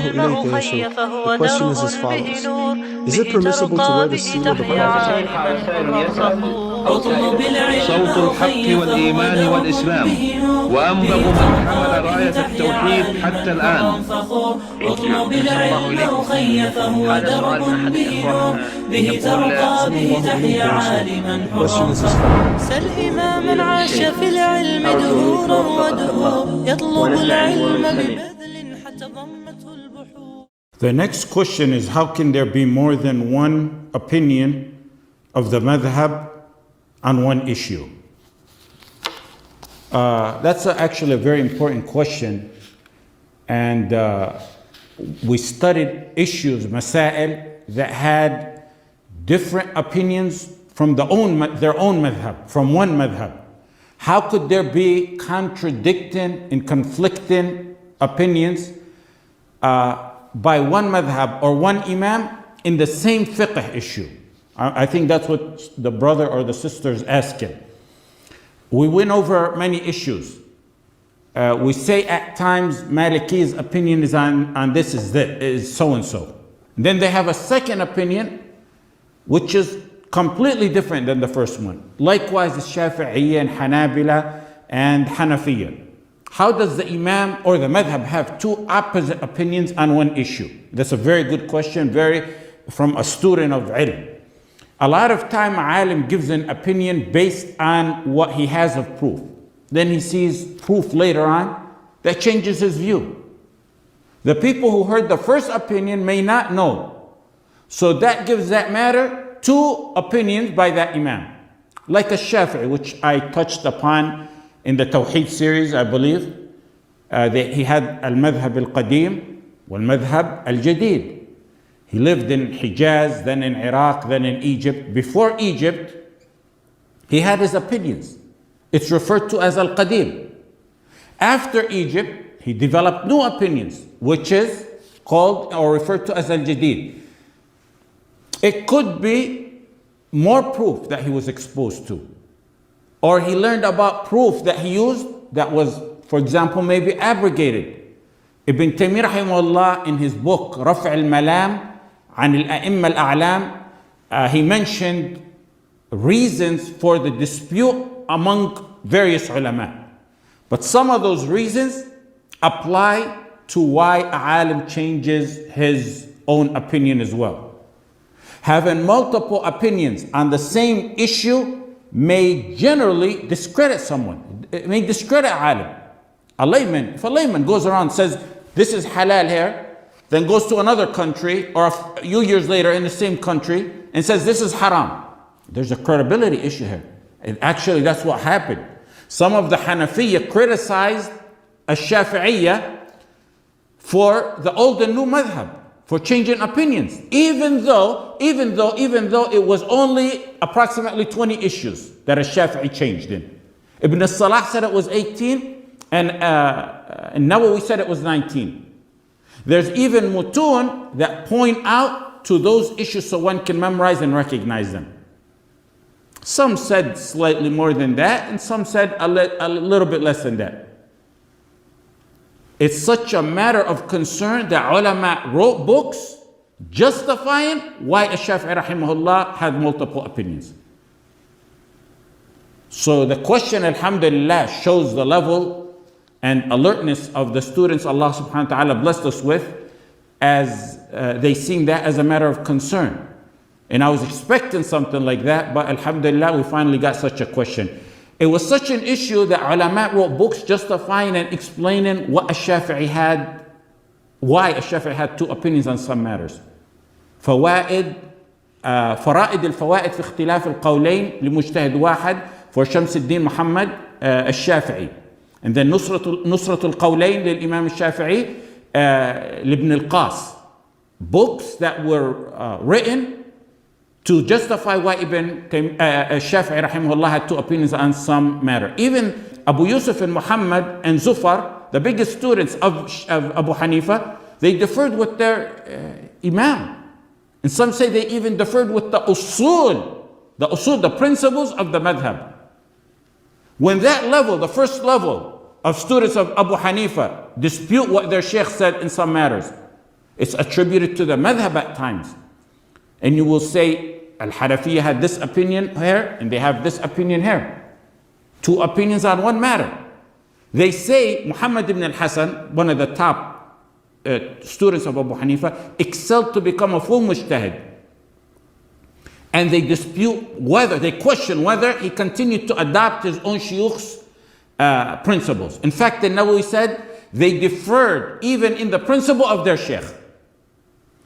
الماء حي فهو داء به نور به ترقى به تحيا عالما فخور اطلب العلم صوت الحق والإيمان والإسلام وأنبغ من حمل راية التوحيد حتى الآن. اطلب العلم أخي فهو درب به نور به ترقى به تحيا عالما فخور سل إماما عاش في العلم دهورا ودهور يطلب العلم ببذل حتى ضمته البحور. The next question is, how can there be more than one opinion of the madhab on one issue? That's actually a very important question, and we studied issues, masail, that had different opinions from their own madhab, from one madhab. How could there be contradicting and conflicting opinions by one madhab or one imam in the same fiqh issue? I think that's what the brother or the sister is asking. We went over many issues. We say at times Maliki's opinion is on this is so and so. Then they have a second opinion which is completely different than the first one. Likewise the Shafi'iyya and Hanabila and Hanafiya. How does the imam or the madhab have two opposite opinions on one issue? That's a very good question, from a student of ilm. A lot of time, alim gives an opinion based on what he has of proof. Then he sees proof later on that changes his view. The people who heard the first opinion may not know. So that gives that matter two opinions by that imam. Like a Shafi'i, which I touched upon in the Tawheed series, I believe. He had al-madhab al-qadim wal-madhab al-jadid. He lived in Hijaz, then in Iraq, then in Egypt. Before Egypt, he had his opinions. It's referred to as al-qadim. After Egypt, he developed new opinions, which is called or referred to as al-jadid. It could be more proof that he was exposed to, or he learned about proof that he used that was, for example, maybe abrogated. Ibn Taymiyyah rahimahullah, in his book Raf' al-Malam an al-A'imma al-A'lam, he mentioned reasons for the dispute among various ulama. But some of those reasons apply to why a alim changes his own opinion as well. Having multiple opinions on the same issue may generally discredit someone. It may discredit a alim. If a layman goes around and says, this is halal here, then goes to another country or a few years later in the same country and says, this is haram. There's a credibility issue here. And actually, that's what happened. Some of the Hanafiya criticized al-Shafi'iyya for the old and new madhab, for changing opinions, even though it was only approximately 20 issues that al-Shafi'i changed in. Ibn al-Salah said it was 18, and Nawawi said it was 19. There's even mutun that point out to those issues so one can memorize and recognize them. Some said slightly more than that, and some said a little bit less than that. It's such a matter of concern that ulama wrote books justifying why Ash-Shafi'i rahimahullah had multiple opinions. So the question, alhamdulillah, shows the level and alertness of the students Allah subhanahu wa ta'ala blessed us with, as they seen that as a matter of concern. And I was expecting something like that, but alhamdulillah, we finally got such a question. It was such an issue that ulama wrote books justifying and explaining what Ash-Shafi'i had, why Ash-Shafi'i had two opinions on some matters. فرائد الفوائد في اختلاف القولين لمجتهد واحد for شمس الدين محمد الشافعي. And then نصرة القولين للإمام الشافعي لابن القاس. Books that were written to justify why Ibn Shafi'i rahimahullah had two opinions on some matter. Even Abu Yusuf and Muhammad and Zufar, the biggest students of Abu Hanifa, they differed with their Imam. And some say they even differed with the usul, the principles of the madhab. When that level, the first level of students of Abu Hanifa dispute what their sheikh said in some matters, It's attributed to the madhab at times. And you will say, Al-Hanafiya had this opinion here, and they have this opinion here. Two opinions on one matter. They say Muhammad ibn al-Hasan, one of the top students of Abu Hanifa, excelled to become a full mujtahid. And they dispute whether, they question whether he continued to adopt his own shuyukh's principles. In fact, the Nawawi said they differed even in the principle of their sheikh.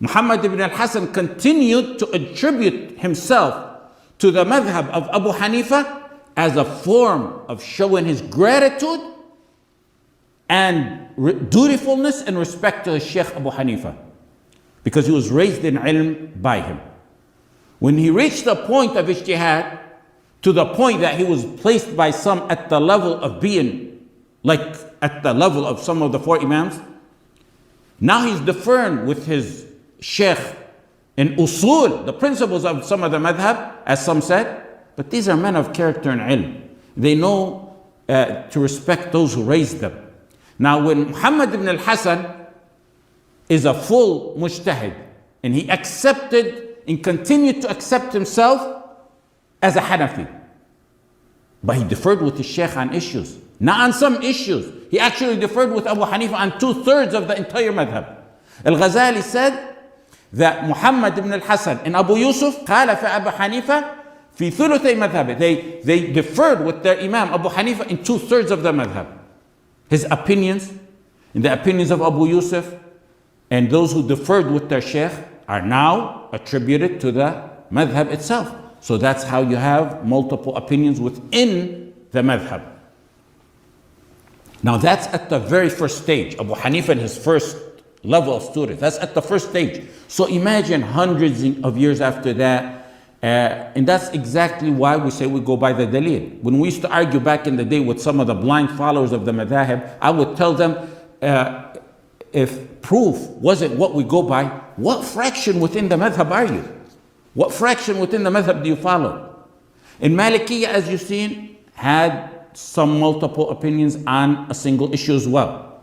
Muhammad ibn al-Hasan continued to attribute himself to the madhab of Abu Hanifa as a form of showing his gratitude and dutifulness and respect to his sheikh Abu Hanifa, because he was raised in ilm by him. When he reached the point of ijtihad, to the point that he was placed by some at the level of being like at the level of some of the four imams, now he's deferring with his sheikh in usul, the principles of some of the madhab, as some said. But these are men of character and ilm. They know to respect those who raised them. Now when Muhammad ibn al-Hasan is a full mujtahid, and he accepted and continued to accept himself as a Hanafi, but he differed with his sheikh on issues. Not on some issues. He actually differed with Abu Hanifa on 2/3 of the entire madhab. Al-Ghazali said that Muhammad ibn al-Hasan and Abu Yusuf خالف Abu Hanifa في ثلثي مذهبه. They differed with their Imam Abu Hanifa in 2/3 of the madhab. His opinions and the opinions of Abu Yusuf and those who differed with their sheikh are now attributed to the madhab itself. So that's how you have multiple opinions within the madhab. Now that's at the very first stage. Abu Hanifa and his first level of students, that's at the first stage. So imagine hundreds of years after that. And that's exactly why we say we go by the dalil. When we used to argue back in the day with some of the blind followers of the madhab, I would tell them, if proof wasn't what we go by, what fraction within the madhab are you? What fraction within the madhab do you follow? In Malikiyya, as you've seen, had some multiple opinions on a single issue as well.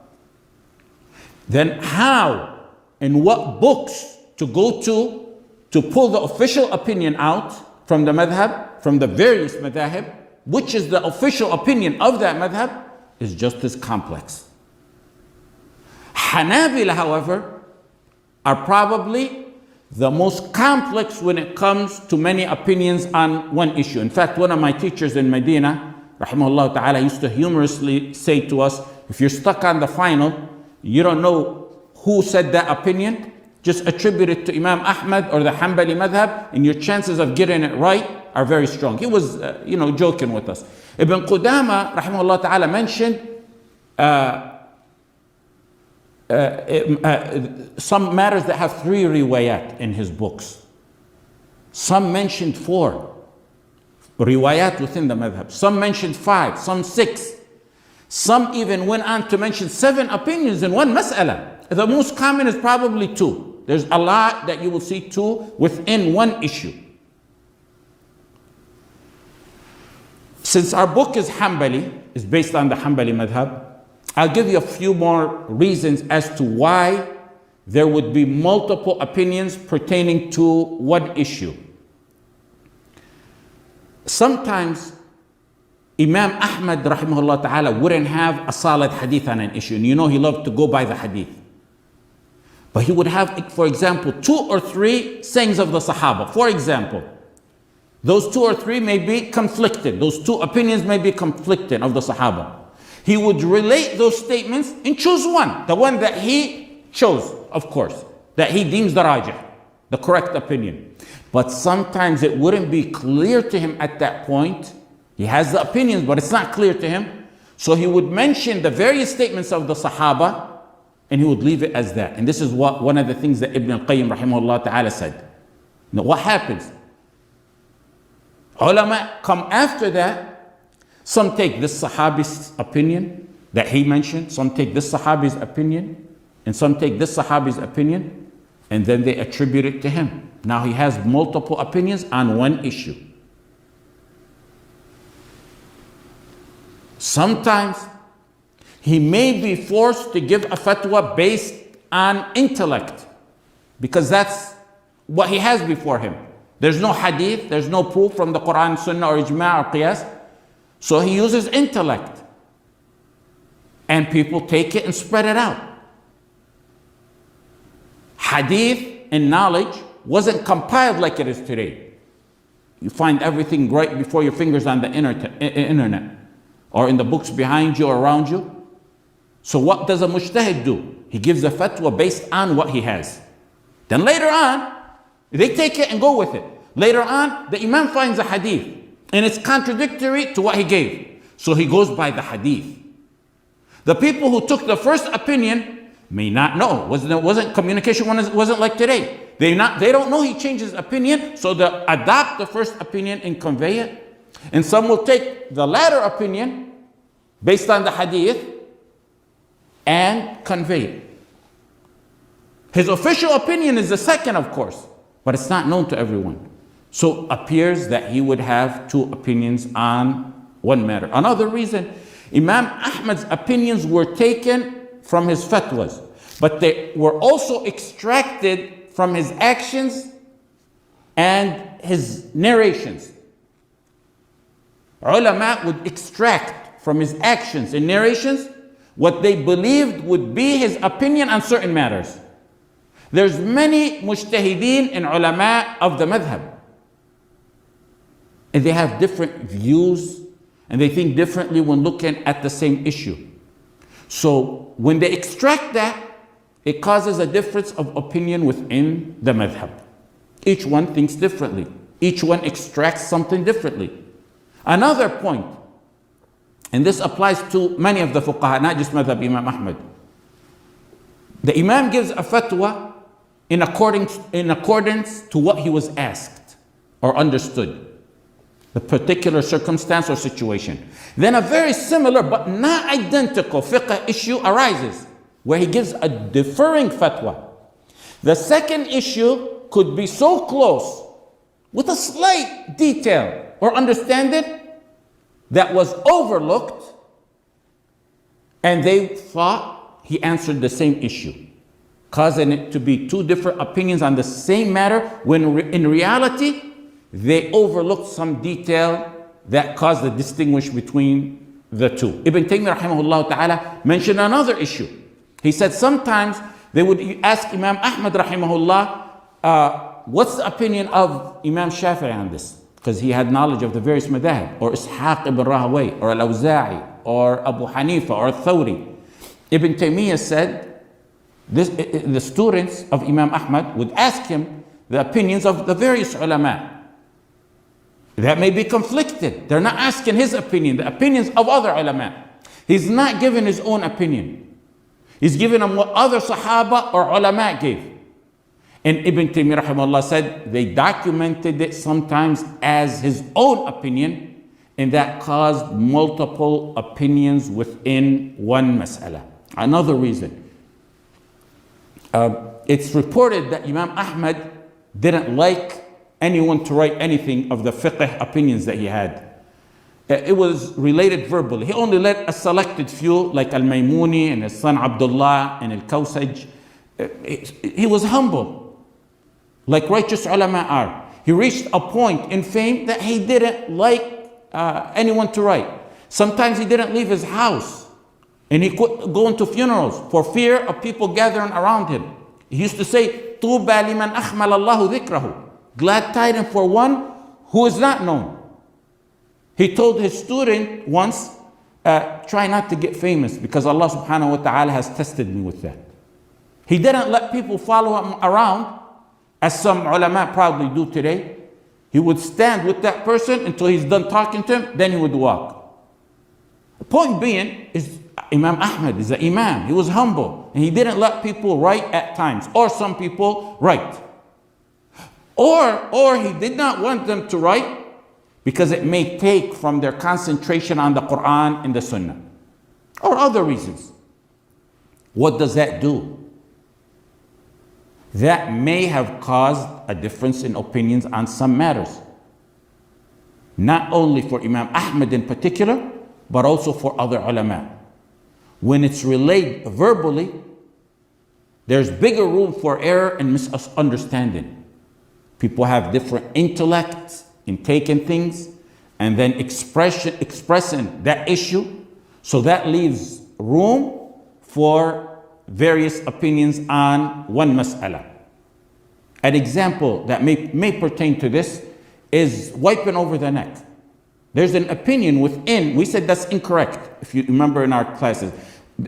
Then how and what books to go to pull the official opinion out from the madhab, from the various madhab, which is the official opinion of that madhab, is just as complex. Hanabila, however, are probably the most complex when it comes to many opinions on one issue. In fact, one of my teachers in Medina, rahimahullah ta'ala, used to humorously say to us, if you're stuck on the final, you don't know who said that opinion, just attribute it to Imam Ahmad or the Hanbali madhab, and your chances of getting it right are very strong. He was, joking with us. Ibn Qudama, rahimahullah ta'ala, mentioned some matters that have 3 riwayat in his books. Some mentioned 4 riwayat within the madhab. Some mentioned 5, some 6. Some even went on to mention 7 opinions in one mas'ala. The most common is probably 2. There's a lot that you will see 2 within one issue. Since our book is Hanbali, is based on the Hanbali madhab, I'll give you a few more reasons as to why there would be multiple opinions pertaining to one issue. Sometimes Imam Ahmad rahimahullah ta'ala wouldn't have a solid hadith on an issue, and he loved to go by the hadith. But he would have, for example, 2 or 3 sayings of the Sahaba. For example, those 2 or 3 may be conflicted. Those 2 opinions may be conflicted of the Sahaba. He would relate those statements and choose one, the one that he chose, of course, that he deems the rajih, the correct opinion. But sometimes it wouldn't be clear to him at that point. He has the opinions, but it's not clear to him. So he would mention the various statements of the Sahaba, and he would leave it as that. And this is what one of the things that Ibn al-Qayyim rahimahullah ta'ala said. Now what happens? Ulama come after that. Some take this Sahabi's opinion that he mentioned, some take this Sahabi's opinion, and some take this Sahabi's opinion, and then they attribute it to him. Now he has multiple opinions on one issue. Sometimes he may be forced to give a fatwa based on intellect, because that's what he has before him. There's no hadith, there's no proof from the Quran, Sunnah, or Ijma' or Qiyas. So he uses intellect. And people take it and spread it out. Hadith and knowledge wasn't compiled like it is today. You find everything right before your fingers on the internet or in the books behind you or around you. So what does a mujtahid do? He gives a fatwa based on what he has. Then later on, they take it and go with it. Later on, the imam finds a hadith and it's contradictory to what he gave. So he goes by the hadith. The people who took the first opinion may not know. Communication wasn't like today. They don't know he changed his opinion, so they adopt the first opinion and convey it. And some will take the latter opinion based on the hadith and convey it. His official opinion is the second, of course, but it's not known to everyone. So it appears that he would have two opinions on one matter. Another reason, Imam Ahmad's opinions were taken from his fatwas, but they were also extracted from his actions and his narrations. Ulama would extract from his actions and narrations what they believed would be his opinion on certain matters. There's many mujtahideen and ulama of the madhab, and they have different views and they think differently when looking at the same issue. So when they extract that, it causes a difference of opinion within the madhab. Each one thinks differently. Each one extracts something differently. Another point, and this applies to many of the fuqaha, not just madhab Imam Ahmad. The imam gives a fatwa in accordance to what he was asked or understood, the particular circumstance or situation. Then a very similar but not identical fiqh issue arises where he gives a differing fatwa. The second issue could be so close with a slight detail or understanding that was overlooked, and they thought he answered the same issue, causing it to be two different opinions on the same matter, when in reality they overlooked some detail that caused the distinguish between the two. Ibn Taymiyyah rahimahullah ta'ala mentioned another issue. He said sometimes they would ask Imam Ahmad rahimahullah, what's the opinion of Imam Shafi'i on this? Because he had knowledge of the various madhab, or Ishaq ibn Rahaway, or Al-Awza'i, or Abu Hanifa, or Thawri. Ibn Taymiyyah said, the students of Imam Ahmad would ask him the opinions of the various ulama. That may be conflicted. They're not asking his opinion, the opinions of other ulama. He's not giving his own opinion. He's giving them what other sahaba or ulama gave. And Ibn Taymiyyah rahimahullah said they documented it sometimes as his own opinion, and that caused multiple opinions within one mas'ala. Another reason, it's reported that Imam Ahmad didn't like anyone to write anything of the fiqh opinions that he had. It was related verbally. He only let a selected few, like Al-Maymuni and his son Abdullah and Al-Kawsaj. He was humble, like righteous ulama are. He reached a point in fame that he didn't like anyone to write. Sometimes he didn't leave his house, and he could go into funerals for fear of people gathering around him. He used to say, "Tuba liman akhmal Allahu dhikrahu." Glad tidings for one who is not known. He told his student once, try not to get famous because Allah subhanahu wa ta'ala has tested me with that. He didn't let people follow him around as some ulama proudly do today. He would stand with that person until he's done talking to him, then he would walk. The point being is Imam Ahmad is an imam. He was humble and he didn't let people write at times, or some people write. Or he did not want them to write because it may take from their concentration on the Quran and the Sunnah, or other reasons. What does that do? That may have caused a difference in opinions on some matters. Not only for Imam Ahmad in particular, but also for other ulama. When it's relayed verbally, there's bigger room for error and misunderstanding. People have different intellects in taking things and then expressing that issue. So that leaves room for various opinions on one mas'ala. An example that may pertain to this is wiping over the neck. There's an opinion within, we said that's incorrect. If you remember in our classes,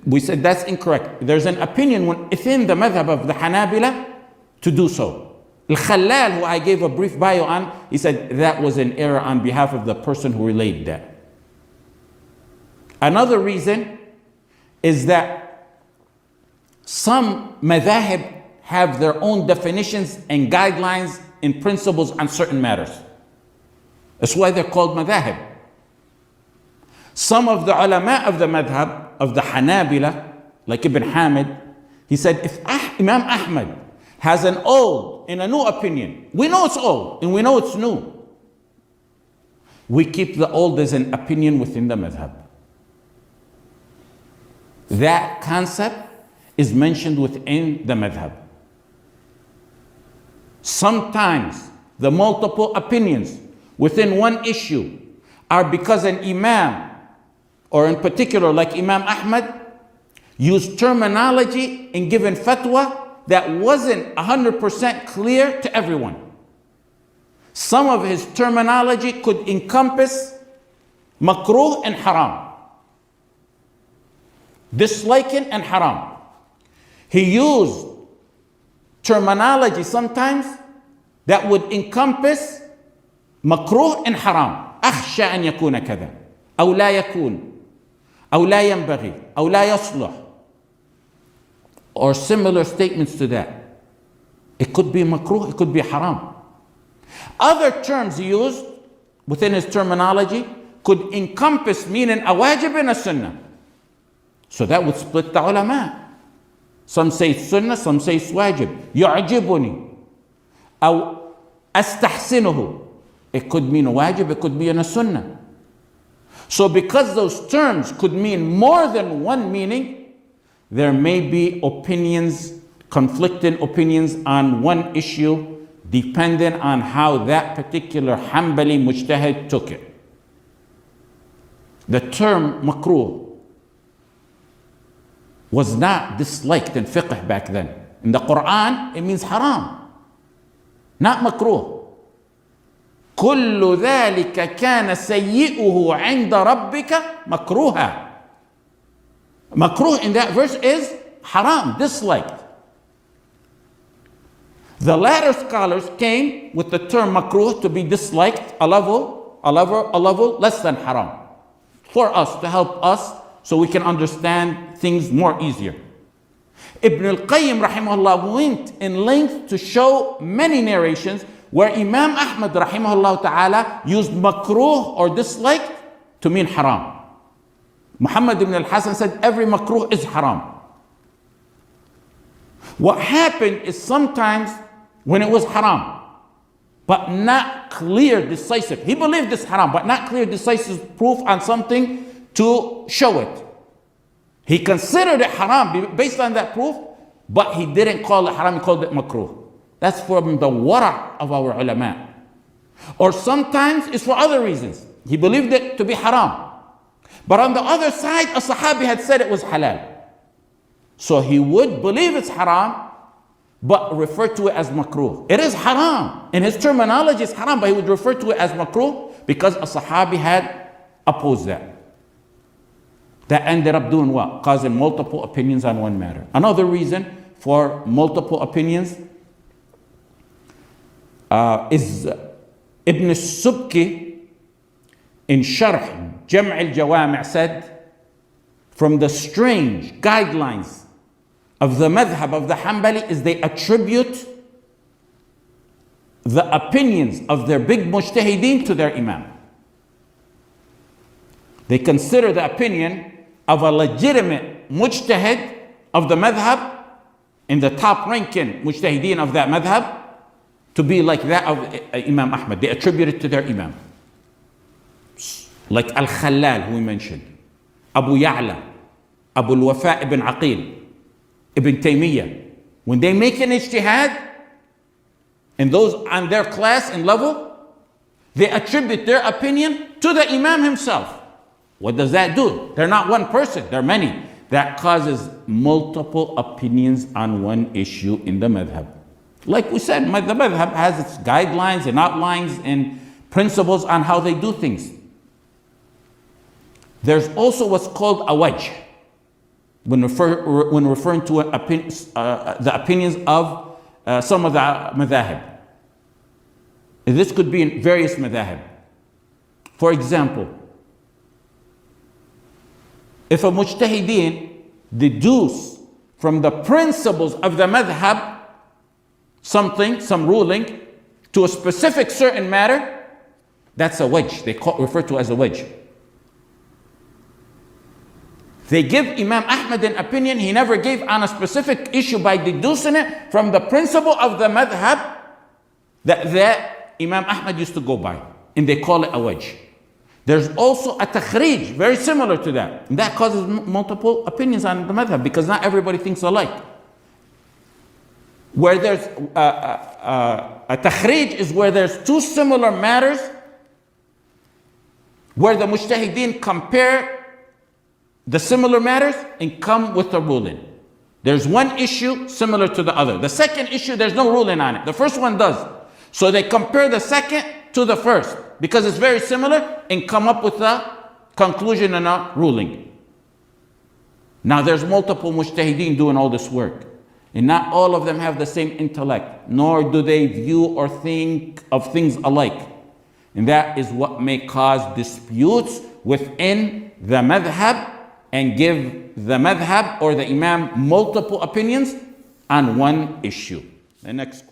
we said that's incorrect. There's an opinion within the madhab of the Hanabila to do so. Al-Khallal, who I gave a brief bio on, he said that was an error on behalf of the person who relayed that. Another reason is that some madhahib have their own definitions and guidelines and principles on certain matters. That's why they're called madhahib. Some of the ulama of the madhab, of the Hanabila, like Ibn Hamid, he said if Imam Ahmad has an old and a new opinion, we know it's old and we know it's new, we keep the old as an opinion within the madhab. That concept is mentioned within the madhab. Sometimes the multiple opinions within one issue are because an imam, or in particular like Imam Ahmad, used terminology in given fatwa that wasn't 100% clear to everyone. Some of his terminology could encompass makruh and haram, disliking and haram. He used terminology sometimes that would encompass makruh and haram. أخشى أن يكون كذا أو لا يكون أو لا ينبغي أو لا يصلح, or similar statements to that. It could be makruh, it could be haram. Other terms he used within his terminology could encompass meaning a wajib and a sunnah. So that would split the ulama. Some say sunnah, some say wajib. يعجبني أو أستحسنه. It could mean a wajib, it could mean a sunnah. So because those terms could mean more than one meaning, there may be opinions, conflicting opinions on one issue, depending on how that particular Hanbali mujtahid took it. The term makruh was not disliked in fiqh back then. In the Quran, it means haram, not makruh. كل ذلك كان سيئه عند ربك مكروها. Makruh in that verse is haram, disliked. The latter scholars came with the term makruh to be disliked a level less than haram, for us, to help us so we can understand things more easier. Ibn al-Qayyim rahimahullah went in length to show many narrations where Imam Ahmad rahimahullah ta'ala used makruh or disliked to mean haram. Muhammad ibn al-Hasan said every makruh is haram. What happened is sometimes when it was haram, but not clear, decisive. He believed it's haram, but not clear, decisive proof on something to show it. He considered it haram based on that proof, but he didn't call it haram, he called it makruh. That's from the wara' of our ulama. Or sometimes it's for other reasons. He believed it to be haram, but on the other side, a sahabi had said it was halal. So he would believe it's haram, but refer to it as makruh. It is haram. In his terminology, it's haram, but he would refer to it as makruh because a sahabi had opposed that. That ended up doing what? Causing multiple opinions on one matter. Another reason for multiple opinions is Ibn Subki in Sharh Jam' al-Jawami' said, from the strange guidelines of the madhab of the Hanbali is they attribute the opinions of their big mujtahideen to their imam. They consider the opinion of a legitimate mujtahid of the madhab, in the top ranking mujtahideen of that madhab, to be like that of Imam Ahmad. They attribute it to their imam. Like Al-Khallal, who we mentioned, Abu Ya'la, Abu al-Wafa ibn Aqil, Ibn Taymiyyah. when they make an ijtihad, and those on their class and level, they attribute their opinion to the Imam himself. What does that do? They're not one person, they're many. That causes multiple opinions on one issue in the madhab. Like we said, the madhab has its guidelines and outlines and principles on how they do things. There's also what's called a wajh, when referring to the opinions of some of the madhab. This could be in various madhab. For example, if a mujtahideen deduce from the principles of the madhab something, some ruling, to a specific certain matter, that's a wajh. They refer to as a wajh. They give Imam Ahmad an opinion he never gave on a specific issue by deducing it from the principle of the madhab that Imam Ahmad used to go by, and they call it a wajh. There's also a takhrij, very similar to that. And that causes multiple opinions on the madhab because not everybody thinks alike. Where there's a takhrij is where there's two similar matters where the mujtahideen compare the similar matters and come with a ruling. There's one issue similar to the other. The second issue, there's no ruling on it. The first one does. So they compare the second to the first because it's very similar and come up with a conclusion and a ruling. Now there's multiple mujtahideen doing all this work. And not all of them have the same intellect, nor do they view or think of things alike. And that is what may cause disputes within the madhab and give the madhab or the imam multiple opinions on one issue. The next